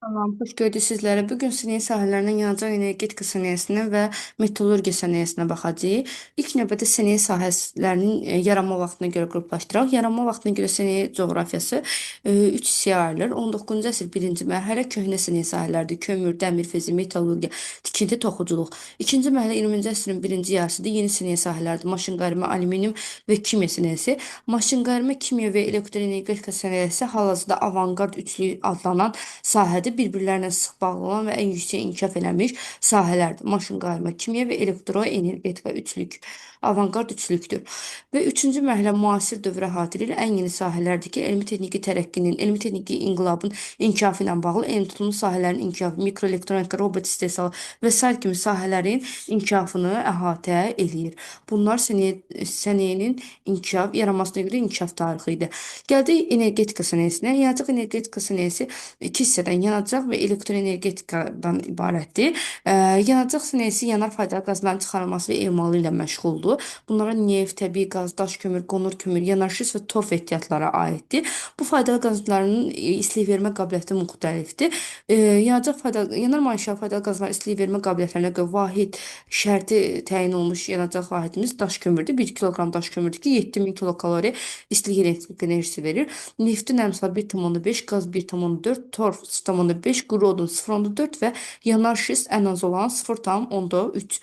Tamam, hoş gördük sizlere. Bugün sinir sahələrinin yanacaq energetika sənayesine və metallurgiya sənayesine baxacağıq. İlk növbədə sinir sahələrinin yaranma vaxtına görə qruplaşdıraq. Yaranma vaxtına görə sinir coğrafiyası 3 hissəyə ayrılır. 19-cu əsr birinci mərhələ köhnə sinir sahələrdir. Kömür, dəmir, fizik, metallurgiya, tikinti, toxuculuq. İkinci mərhələ 20-ci əsrin birinci yarısıdır. Yeni sinir sahələrdir. Maşınqayırma, alüminium və kimya sənayesi. Maşınqayırma, kimya və elektroenergetika sənayesi hal-hazırda avangard üçlüyü adlanan sahədə bir-birlərinə sıx bağlı olan və ən yüksək inkişaf eləmiş sahələrdir. Maşınqayırma, kimya və elektroenergetika üçlük. Avangard üçlükdür. Və üçüncü mərhələ müasir dövrə əhatə edir. Ən yeni sahələrdir ki, elmi texniki tərəqqinin, elmi texniki inqilabın inkişafı ilə bağlı elmi tutulmuş sahələrin inkişafı, mikroelektronika, robot istehsalı və sair kimi sahələrin inkişafını əhatə eləyir. Bunlar sənayenin inkişaf, yaranmasına görə inkişaf tarixi idi. Gəldik energetika sənayesinə. Yanacaq energetika sənayesi iki hissədən yanacaq və elektroenergetikadan ibarətdir. Yanacaq sənayesi yanar faydalı qazların çıxarılması və emalı ilə məşğuldur. Bunlara neft, təbii qaz, daş kömür, qonur kömür, yanarşız və torf ehtiyatları aiddir. Bu faydalı qazların istilik vermə qabiliyyəti müxtəlifdir. Yanar manşa faydalı qazların istilik vermə qabiliyyətlərinə görə vahid şərti təyin olmuş yanacaq vahidimiz daş kömürdür. 1 kiloqram daş kömürdür ki, 7000 kilokalori istilik elektrik enerjisi verir. Neftin əmsalı 1,5, qaz 1,4, torf 0,5, quru odun 0,4 və yanarşız ən az olan 0,3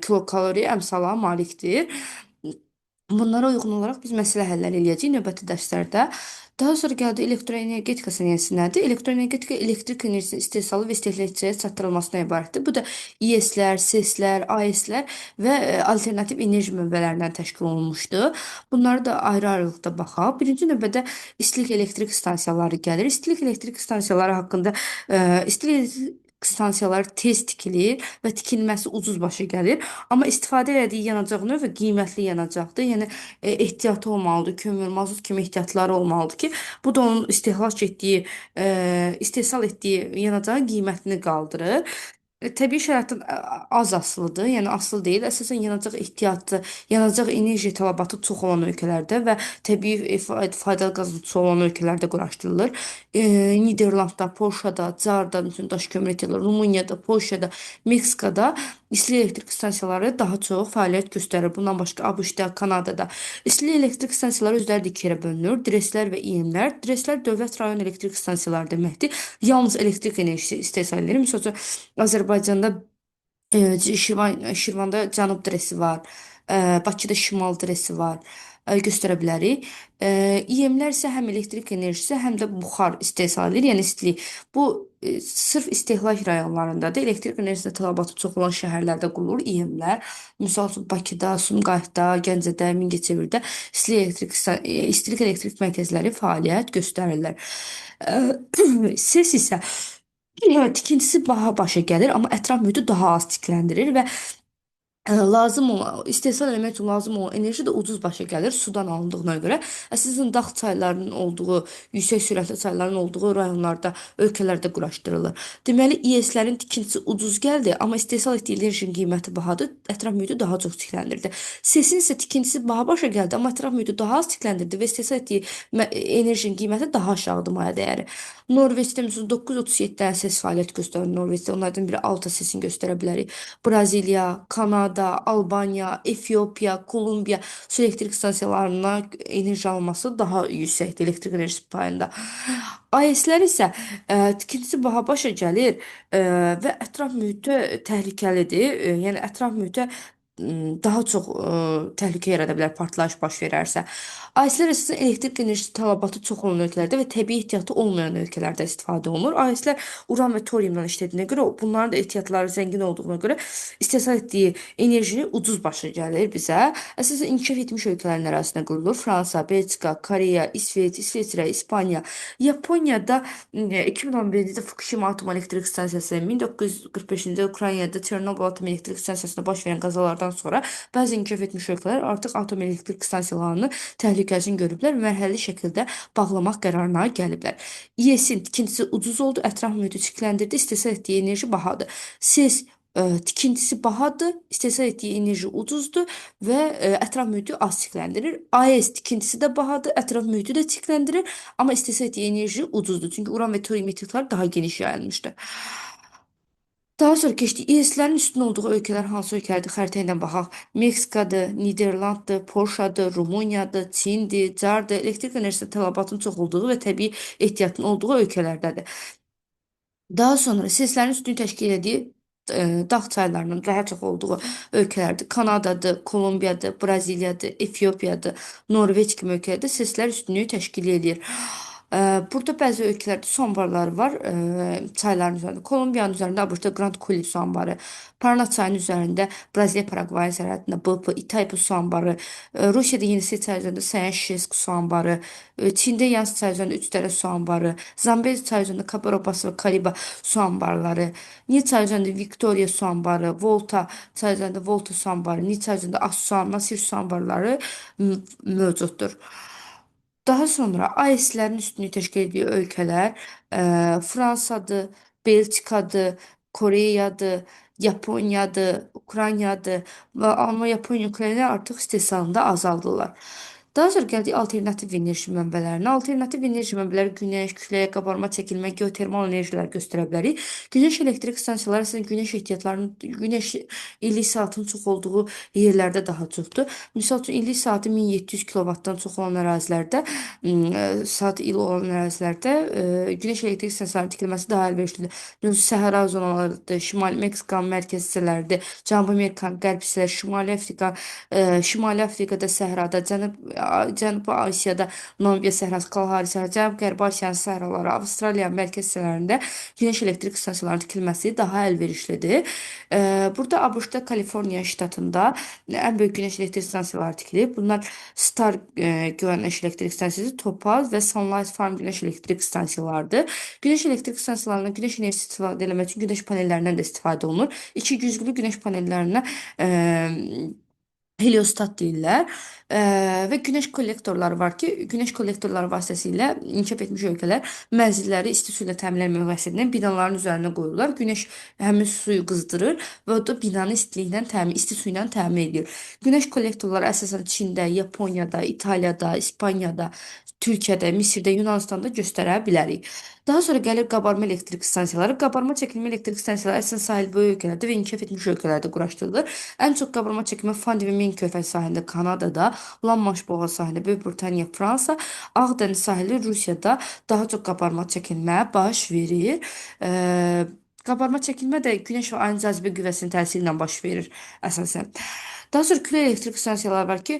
kilokalori əmsala malikdir. Bunlara uyğun olaraq biz məsələ həlləri eləyəcəyik növbəti dərslərdə. Daha sonra gəldi elektroenergetika sənayesi nədir? Elektroenergetika elektrik enerjisinin istehsalı və istehlakçıya çatdırılmasına ibarətdir. Bu da İES-lər, SES-lər, AES-lər və alternativ enerji mənbələrindən təşkil olunmuşdur. Bunları da ayrı-ayrılıqda baxaq. Birinci növbədə istilik elektrik stansiyaları gəlir. İstilik elektrik stansiyaları haqqında istilik elektrik stansiyalar tez tikilir və tikilməsi ucuz başa gəlir. Amma istifadə etdiyi yanacaq növü qiymətli yanacaqdır. Yəni ehtiyatı olmalıdır. Kömür, mazut kimi ehtiyatları olmalıdır ki, bu da onun istehsal etdiyi yanacağın qiymətini qaldırır. Təbii şəraitdən az asılıdır, yəni asılı deyil. Əsasən yanacaq ehtiyatı, yanacaq enerji tələbatı çox olan ölkələrdə və təbii faydalı qazı çox olan ölkələrdə quraşdırılır. Niderlandda, Polşada, Carda, bütün daş kömür ehtiyatları, Rumuniyada, Polşada, Meksikada istilik elektrik stansiyaları daha çox fəaliyyət göstərir. Bundan başqa ABŞ-da, Kanadada istilik elektrik stansiyaları özləri də iki yerə bölünür. Dreslər və İEM-lər. Dreslər dövlət rayon elektrik stansiyaları deməkdir. Yalnız elektrik enerjisi istehsal edilir. Məsələn, Azərbaycanda Şirvanda cənub dresi var. Bakıda şimal dresi var. Göstərə bilərik. İEM-lər isə həm elektrik enerjisi, həm də buxar istehsal edir, yəni istilik. Bu sırf istehlak rayonlarındadır. Elektrik enerjisi tələbatı çox olan şəhərlərdə qurulur İEM-lər. Məsəl üçün Bakıda, Sumqayıtda, Gəncədə, Mingəçevirdə istilik elektrik mərkəzləri fəaliyyət göstərirlər. SES isə tikintisi baha başa gəlir, amma ətraf mühiti daha az tikləndirir və lazım olan, istehsal etmək üçün lazım olan enerji də ucuz başa gəlir sudan alındığına görə. Əsasən dağ çaylarının olduğu, yüksək sürətli çayların olduğu rayonlarda, ölkələrdə quraşdırılır. Deməli, İES-lərin tikintisi ucuz gəldi, amma istehsal etdiyi enerjinin qiyməti bahadır, ətraf mühiti daha çox tikləndirdi. SES-in isə tikintisi baha başa gəldi, amma ətraf mühiti daha az tikləndirdi və istehsal etdiyi enerjinin qiyməti daha aşağıdır maya dəyəri. Norveçdə məsələn 937 dənə SES fəaliyyət göstərir Norveçdə. Onlardan biri Alta SES-ini göstərə bilərik. Braziliya, Kanada, Albaniya, Efiopiya, Kolumbiya su elektrik stansiyalarına enerji alması daha yüksəkdir elektrik enerjisi payında. AES-lər isə tikintisi baha başa gəlir və ətraf mühitə təhlükəlidir. Yəni ətraf mühitə daha çox təhlükə yarada bilər partlayış baş verərsə. AES-lər əsasən elektrik enerjisi tələbatı çox olan ölkələrdə və təbii ehtiyatı olmayan ölkələrdə istifadə olunur. AES-lər uran və toriumdan işlədiyinə görə, bunların da ehtiyatları zəngin olduğuna görə istehsal etdiyi enerji ucuz başa gəlir bizə. Əsasən inkişaf etmiş ölkələrin ərazisində qurulur. Fransa, Belçika, Koreya, İsveç, İsveçrə, İspaniya, Yaponiyada 2011-ci ildə Fukushima atom elektrik stansiyası, 1945-ci ildə Ukraynada Çernobıl atom elektrik stansiyasında baş verən qazalardan sonra bəzi inkişaf etmiş ölkələr artıq atom elektrik stansiyalarını təhlükəsini görüblər və mərhələli şəkildə bağlamaq qərarına gəliblər. İES-in tikintisi ucuz oldu, ətraf mühiti çirkləndirdi, istehsal etdiyi enerji bahadır. SES tikintisi bahadır, istehsal etdiyi enerji ucuzdur və ətraf mühiti az çirkləndirir. AES tikintisi də bahadır, ətraf mühiti də çirkləndirir, amma istehsal etdiyi enerji ucuzdur. Çünki uran və torium metalları daha geniş yayılmışdır. Daha sonra keçdik. İES-lərin üstün olduğu ölkələr hansı ölkələrdir? Xəritə ilə baxaq. Meksikadır, Niderlanddır, Polşadır, Rumıniyadır, Çindir, Cardır. Elektrik enerjisi tələbatının çox olduğu və təbii ehtiyatın olduğu ölkələrdədir. Daha sonra seslərin üstünü təşkil etdiyi dağ çaylarının daha çox olduğu ölkələrdir. Kanadadır, Kolumbiyadır, Braziliyadır, Efiopiyadır, Norveç kimi ölkələrdə seslər üstünlüyü təşkil edir. Burada bəzi ölkələrdə su anbarları var çayların üzərində. Kolumbiyanın üzərində ABŞ-da Grand Coulee su anbarı, Parana çayının üzərində Braziliya Paragvay sərhədində BP, Itaipu su anbarı, Rusiyada Yenisey çayı üzərində Sayanşisk su anbarı, Çində Yans çayı üzərində 3 dənə su anbarı, Zambezi çayı üzərində Kaparobası və Kariba su anbarları, Nil çayı üzərində Victoria su anbarı, Volta çayı üzərində Volta su anbarı, Nil çayı üzərində Assuan, Nasir su anbarları mövcuddur. Daha sonra AES-lərin üstünlüyü təşkil etdiyi ölkələr Fransadır, Belçikadır, Koreyadır, Yaponiyadır, Ukraynadır və amma Yaponiya, Ukrayna artıq istehsalında azaldılar. Daha sonra gəldik alternativ enerji mənbələrinə. Alternativ enerji mənbələri günəş, külək, qabarma, çəkilmə, geotermal enerjilər göstərə bilərik. Günəş elektrik stansiyaları əslində günəş ehtiyatlarının, günəş illik saatının çox olduğu yerlərdə daha çoxdur. Misal üçün illik saatı 1700 kilovatdan çox olan ərazilərdə, saat il olan ərazilərdə günəş elektrik stansiyalarının tikilməsi daha əlverişlidir. Nüfuz Səhra zonalarıdır, Şimali Meksikanın mərkəzi hissələrdir, Cənubi Amerikanın qərb hissələri, Şimali Afrikada səhrada, Cənubi Asiyada Namibia səhrası, Kalahari səhrası, Cənub-Qərbi Asiyanın səhraları, Avstraliyanın mərkəzi hissələrində günəş elektrik stansiyalarının tikilməsi daha əlverişlidir. Burada ABŞ-da Kaliforniya ştatında ən böyük günəş elektrik stansiyaları tikilib. Bunlar Star Günəş elektrik stansiyası, Topaz və Sunlight Farm günəş elektrik stansiyalarıdır. Günəş elektrik stansiyalarından günəş enerjisi istifadə etmək üçün günəş panellərindən də istifadə olunur. İki güzgülü günəş panellərinə heliostat deyirlər. Və günəş kollektorları var ki, günəş kollektorları vasitəsilə inkişaf etmiş ölkələr mənzilləri isti su ilə təmin etmək məqsədilə binaların üzərinə qoyurlar. Günəş həmin suyu qızdırır və o da binanı istiliklə təmin, isti su ilə təmin edir. Günəş kollektorları əsasən Çində, Yaponiyada, İtaliyada, İspaniyada, Türkiyədə, Misirdə, Yunanıstanda göstərə bilərik. Daha sonra gəlir qabarma elektrik stansiyaları. Qabarma çəkilmə elektrik stansiyaları əsasən sahil boyu ölkələrdə və inkişaf etmiş ölkələrdə quraşdırılır. Ən çox qabarma çəkilmə Fandi və Min körfəzi sahilində Kanadada, Lanmanş boğazı sahilində Böyük Britaniya, Fransa, Ağdəniz sahili Rusiyada daha çox qabarma çəkilmə baş verir. Qabarma çəkilmə də günəş və ayın cazibə qüvvəsinin təsiri ilə baş verir əsasən. Daha sonra külək elektrik stansiyaları var ki,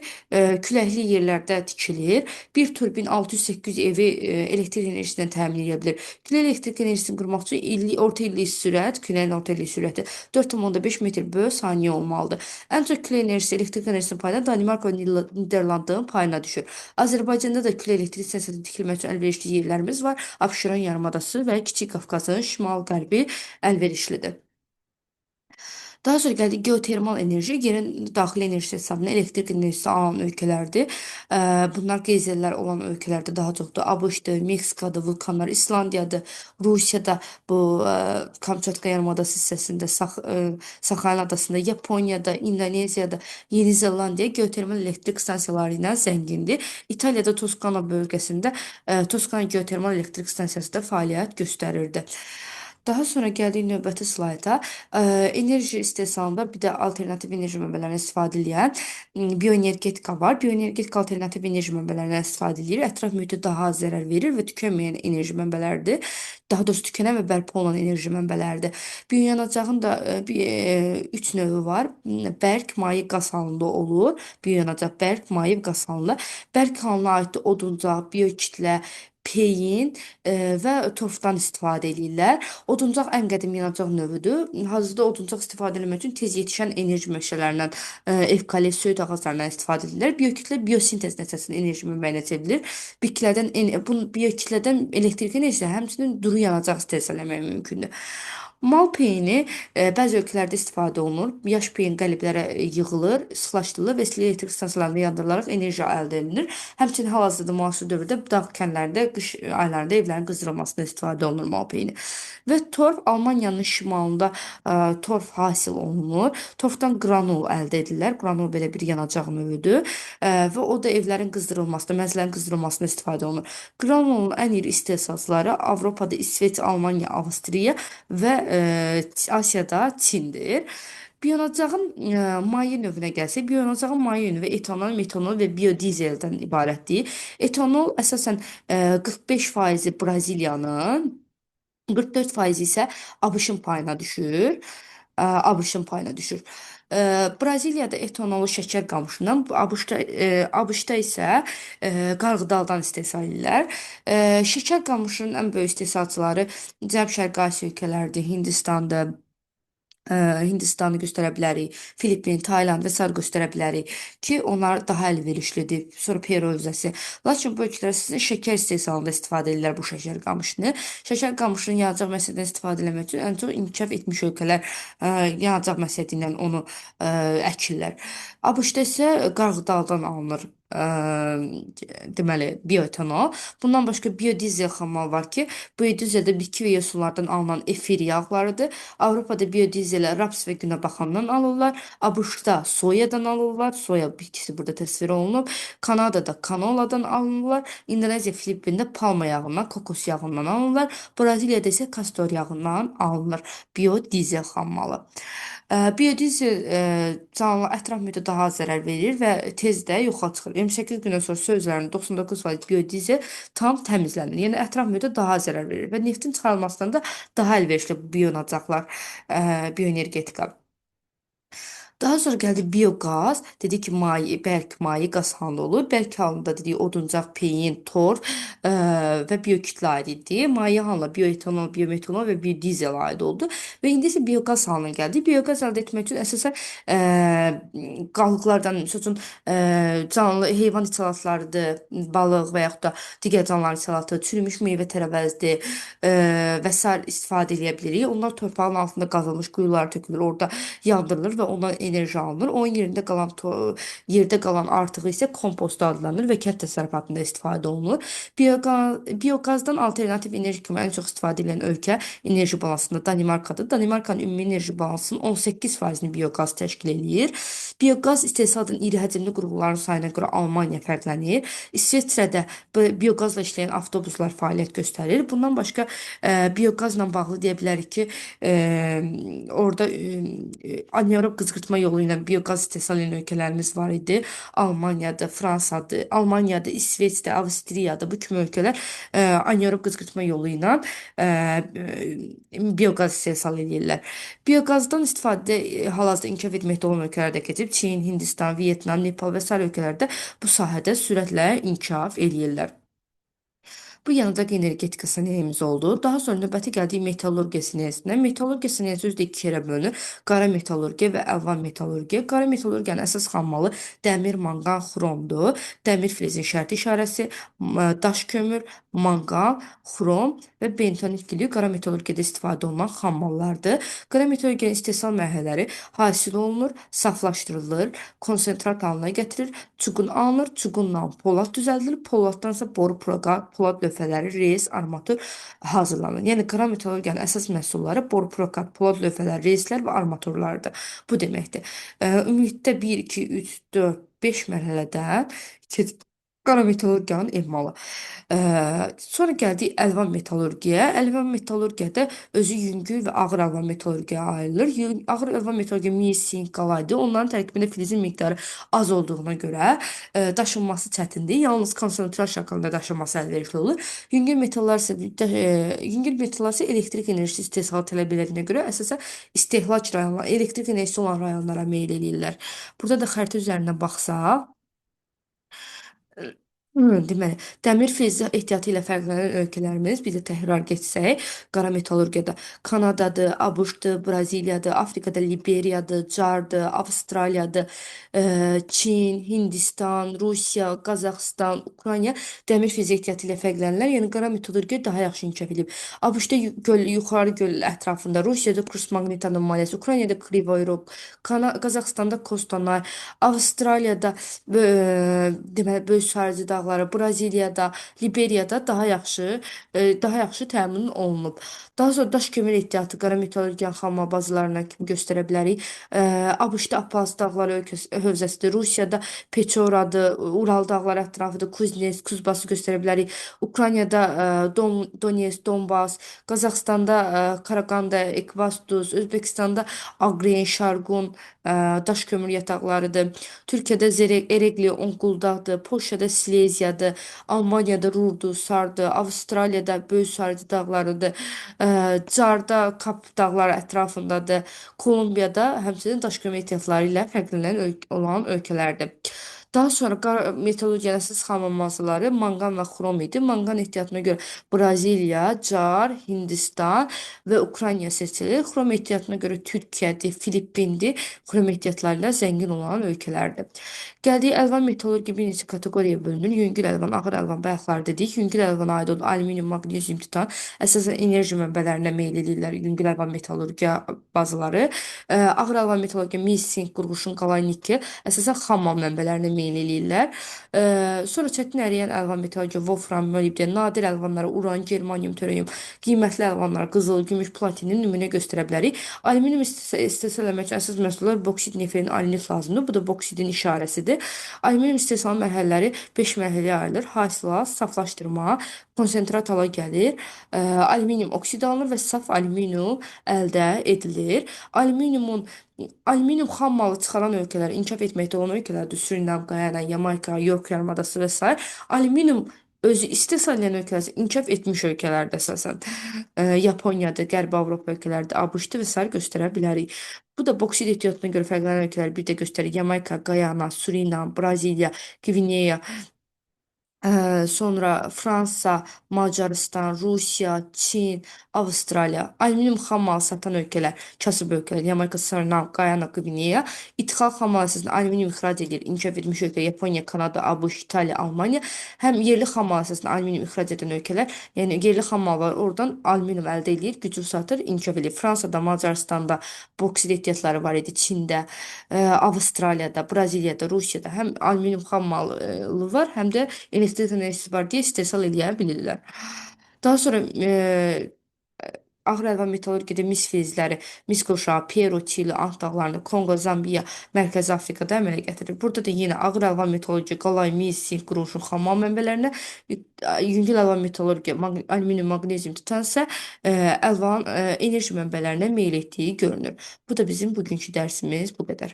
küləkli yerlərdə tikilir. Bir turbin 600-800 evi elektrik enerjisindən təmin edə bilir. Külək elektrik enerjisini qurmaq üçün orta illik sürət, küləyin orta illik sürəti 4,5 metr bölü saniyə olmalıdır. Ən çox külək enerjisi, elektrik enerjisinin payına Danimarka və Niderlandın payına düşür. Azərbaycanda da külək elektrik stansiyaları tikilmək üçün əlverişli yerlərimiz var. Abşeron yarımadası və Kiçik Qafqazın şimal-qərbi əlverişlidir. Daha sonra gəldik geotermal enerji, yerin daxili enerjisi hesabına elektrik enerjisi alan ölkələrdir. Bunlar qeyzerlər olan ölkələrdə daha çoxdur. ABŞ-dır, Meksikadır, vulkanlar, İslandiyadır, Rusiyada bu Kamçatka yarımadası hissəsində, Sakhalin adasında, Yaponiyada, İndoneziyada, Yeni Zelandiya geotermal elektrik stansiyaları ilə zəngindir. İtaliyada Toskana bölgəsində Toskana geotermal elektrik stansiyası da fəaliyyət göstərirdi. Daha sonra gəldik növbəti slayda. Enerji istehsalında bir də alternativ enerji mənbələrindən istifadə edən bioenergetika var. Bioenergetika alternativ enerji mənbələrindən istifadə edir. Ətraf mühitə daha az zərər verir və tükənməyən enerji mənbələridir. Daha doğrusu tükənən və bərpa olunan enerji mənbələridir. Bioyanacağın da üç növü var. Bərk, maye, qaz halında olur. Bioyanacaq bərk, maye, qaz halında. Bərk halına aid oduncaq, biokitlə, peyin və torfdan istifadə edirlər. Oduncaq ən qədim yanacaq növüdür. Hazırda oduncaq istifadə etmək üçün tez yetişən enerji mənbələrindən evkalipt, söyüd ağaclarından istifadə edirlər. Biokitlə biosintez nəticəsində enerji mənbəyinə çevrilir. Bu biokitlədən elektrik enerjisi həmçinin duru yanacaq istehsal etmək mümkündür. Mal peyini bəzi ölkələrdə istifadə olunur. Yaş peyin qəliblərə yığılır, sıxlaşdırılır və istilik elektrik stansiyalarında yandırılaraq enerji əldə edilir. Həmçinin hal-hazırda müasir dövrdə dağ kəndlərdə, qış aylarında evlərin qızdırılmasında istifadə olunur mal peyini. Və torf Almaniyanın şimalında torf hasil olunur. Torfdan qranul əldə edirlər. Qranul belə bir yanacaq növüdür və o da evlərin qızdırılmasında, mənzillərin qızdırılmasında istifadə olunur. Qranulun ən iri istehsalçıları Avropada İsveç, Almaniya, Avstriya və Asiyada Çindir. Bioyanacağın maye növünə gəlsək, bioyanacağın maye növü etanol, metanol və biodizeldən ibarətdir. Etanol əsasən 45% Braziliyanın, 44% isə ABŞ-ın payına düşür. ABŞ-ın payına düşür. Braziliyada etanolu şəkər qamışından, ABŞ-da isə qarğıdaldan istehsal edirlər. Şəkər qamışının ən böyük istehsalçıları Cənub-Şərqi Asiya ölkələridir, Hindistandır. Hindistanı göstərə bilərik, Filippin, Tayland və sair göstərə bilərik ki, onlar daha əlverişlidir. Sonra Peru özəsi. Lakin bu ölkələr sizin şəkər istehsalında istifadə edirlər bu şəkər qamışını. Şəkər qamışının yanacaq məsədindən istifadə etmək üçün ən çox inkişaf etmiş ölkələr yanacaq məsədi ilə onu əkirlər. ABŞ-da isə qarğıdaldan alınır deməli bioetanol. Bundan başqa biodizel xammal var ki, biodizeldə bitki və yosunlardan alınan efir yağlarıdır. Avropada biodizel raps və günəbaxandan alırlar. ABŞ-da soyadan alırlar. Soya bitkisi burada təsvir olunub. Kanadada kanoladan alınırlar. İndoneziya, Filippində palma yağından, kokos yağından alınırlar. Braziliyada isə kastor yağından alınır biodizel xammalı. Biodizel canlı ətraf mühitə daha az zərər verir və tez də yoxa çıxır. 28 gündən sonra sözlərinin 99% biodizel tam təmizlənir. Yəni ətraf mühitə daha az zərər verir və neftin çıxarılmasından da daha əlverişli bu bioyanacaqlar, bioenergetika. Daha sonra gəldi bioqaz. Dedi ki, maye, bərk maye qaz halında olur. Bərk halında dedik oduncaq, peyin, torf və biokütlə aid idi. Maye halında bioetanol, biometanol və biodizel aid oldu. Və indi isə bioqaz halına gəldi. Bioqaz əldə etmək üçün əsasən qalıqlardan, məsəl üçün canlı heyvan içalatlarıdır, balıq və yaxud da digər canlıların içalatı, çürümüş meyvə tərəvəzdir və sair istifadə edə bilirik. Onlar torpağın altında qazılmış quyular tökülür, orada yandırılır və ondan enerji alınır. Onun yerdə qalan artığı isə kompost adlanır və kənd təsərrüfatında istifadə olunur. Bioqazdan alternativ enerji kimi ən çox istifadə edilən ölkə enerji balansında Danimarkadır. Danimarkanın ümumi enerji balansının 18%-ni bioqaz təşkil edir. Bioqaz istehsal edən iri həcmli qurğuların sayına görə Almaniya fərqlənir. İsveçrədə bioqazla işləyən avtobuslar fəaliyyət göstərir. Bundan başqa bioqazla bağlı deyə bilərik ki, orada anaerob qızğırtma yolu ilə bioqaz istehsal edən ölkələrimiz var idi. Almaniyadır, Fransadır, Almaniyadır, İsveçdir, Avstriyadır. Bu kimi ölkələr anaerob qızğırtma yolu ilə bioqaz istehsal edirlər. Bioqazdan istifadə hal-hazırda inkişaf etməkdə olan ölkələrdə keçib Çin, Hindistan, Vyetnam, Nepal və sair ölkələrdə bu sahədə sürətlə inkişaf edirlər. Bu yanacaq energetika sənayemiz oldu. Daha sonra növbəti gəldik metallurgiya sənayesinə. Metallurgiya sənayesi üzrə iki yerə bölünür. Qara metallurgiya və əlvan metallurgiya. Qara metallurgiyanın əsas xammalı dəmir, manqan, xromdur. Dəmir filizin şərti işarəsi, daş kömür, manqan, xrom və bentonit gili qara metallurgiyada istifadə olunan xammallardır. Qara metallurgiyanın istehsal mərhələləri hasil olunur, saflaşdırılır, konsentrat halına gətirilir, çuqun alınır, çuqunla polad düzəldilir, poladdansa boru polad lövhələri, reys, armatur hazırlanır. Yəni qara metallurgiyanın əsas məhsulları boru prokat, polad lövhələri, reyslər və armaturlardır. Bu deməkdir. Ümumilikdə 1, 2, 3, 4, 5 mərhələdən qara metallurgiyanın emalı. Sonra gəldik əlvan metallurgiyaya. Əlvan metallurgiyada özü yüngül və ağır əlvan metallurgiyaya ayrılır. Ağır əlvan metallurgiya mis, sink, qalaydır. Onların tərkibində filizin miqdarı az olduğuna görə daşınması çətindir. Yalnız konsentrat şəklində daşınması əlverişli olur. Yüngül metallar isə elektrik enerjisi istehsal tələblərinə görə əsasən istehlak rayonları, elektrik enerjisi olan rayonlara meyl eləyirlər. Burada da xəritə üzərindən baxsaq, Deməli, dəmir fizə ehtiyatı ilə fərqlənən ölkələrimiz, bir də təkrar geçsək, qara metallurgiyada Kanadadır, ABŞ-dır, Braziliyadır, Afrikada Liberiyadır, Cardır, Avstraliyadır, Çin, Hindistan, Rusiya, Qazaxıstan, Ukrayna dəmir fizə ehtiyatı ilə fərqlənirlər. Yəni qara metallurgiya daha yaxşı inkişaf edib. ABŞ-da göl, yuxarı göl ətrafında, Rusiyada Kurs maqnit anomaliyası, Ukraynada Krivoy Rog, Qazaxıstanda Kostanay, Avstraliyada deməli böyük sarıcı dağları, Braziliyada, Liberiyada daha yaxşı təmin olunub. Daha sonra daş kömür ehtiyatı qara metallurgiyanın xammal bazalarına kimi göstərə bilərik. ABŞ-da Apaz dağları hövzəsidir, Rusiyada Peçoradır, Ural dağları ətrafıdır, Kuznets, Kuzbası göstərə bilərik. Ukraynada Donetsk, Donbas, Qazaxstanda Karaganda, Ekvastus, Özbəkistanda Aqren, Şarqun daş kömür yataqlarıdır. Türkiyədə Eregli, Onquldağdır, Polşada Sileziyadır, Almaniyada Rurdur, Sardır, Avstraliyada Böyük Sarıcı dağlarıdır, Carda Kap dağları ətrafındadır, Kolumbiyada həmçinin daş kömür ehtiyatları ilə fərqlənən olan ölkələrdir. Daha sonra metallurgiyanın əsas xam olmaları manqan və xrom idi. Manqan ehtiyatına görə Braziliya, Car, Hindistan və Ukrayna seçilir. Xrom ehtiyatına görə Türkiyədir, Filippindir. Xrom ehtiyatlarıyla zəngin olan ölkələrdir. Gəldiyi əlvan metallurgiya bir neçə kateqoriyaya bölünür. Yüngül əlvan, ağır əlvan bayaqlar dedik. Yüngül əlvana aid olan alüminium, maqnezium, titan əsasən enerji mənbələrinə meyl edirlər. Yüngül əlvan metallurgiya bazaları. Ağır əlvan metallurgiya mis, sink, qurğuşun, qalay, nikel əsasən xammal mənbələrinə meyl eləyirlər. Sonra çətin əriyən əlvan metallurgiya wolfram, molibden, nadir əlvanlara uran, germanium, torium, qiymətli əlvanlar qızıl, gümüş, platinin nümunə göstərə bilərik. Alüminium istehsal etmək üçün əsas məhsullar boksit, nefelin, alinit lazımdır. Bu da boksidin işarəsidir. Alüminium istehsal mərhələləri 5 mərhələyə ayrılır. Hasilat, saflaşdırma, konsentrat hala gəlir. Alüminium oksid alınır və saf alüminium əldə edilir. Alüminium xam malı çıxaran ölkələr, inkişaf etməkdə olan ölkələrdir. Surinam, Guyana, Yamayka, York yarımadası və s. Alüminium özü istehsal edən ölkələr isə inkişaf etmiş ölkələrdə əsasən. Yaponiyadır, Qərbi Avropa ölkələrdə, ABŞ-dır və s. göstərə bilərik. Bu da boksit ehtiyatına görə fərqlənən ölkələri bir də göstərir. Yamayka, Guyana, Surinam, Braziliya, Gvineya, sonra Fransa, Macarıstan, Rusiya, Çin, Avstraliya, alüminium xam mal satan ölkələr, kasıb ölkələr, Yamayka, Surinam, Guyana, Qvineya, ixal xam mal əsasında alüminium ixrac edir, inkişaf etmiş ölkə, Yaponiya, Kanada, ABŞ, İtaliya, Almaniya, həm yerli xam mal əsasında alüminium ixrac edən ölkələr, yəni yerli xam mallar oradan alüminium əldə edir, gücü satır, inkişaf edir. Fransada, Macaristanda boksit ehtiyatları var idi, Çində, Avstraliyada, Braziliyada, Rusiyada həm alüminium xam malı var, həm də elektrik enerjisi var deyə istehsal edə bilirlər. Daha sonra ağır əlvan metallurgiyada mis filizləri, mis qurşağı, Peru, Çili, Ant dağlarını, Kongo, Zambiya, Mərkəzi Afrikada əmələ gətirir. Burada da yenə ağır əlvan metallurgiya, qalay, mis, sink, quruşun, xammal mənbələrinə, yüngül əlvan metallurgiya, alüminium, maqnezium, titan isə əlvan enerji mənbələrinə meyl etdiyi görünür. Bu da bizim bugünkü dərsimiz bu qədər.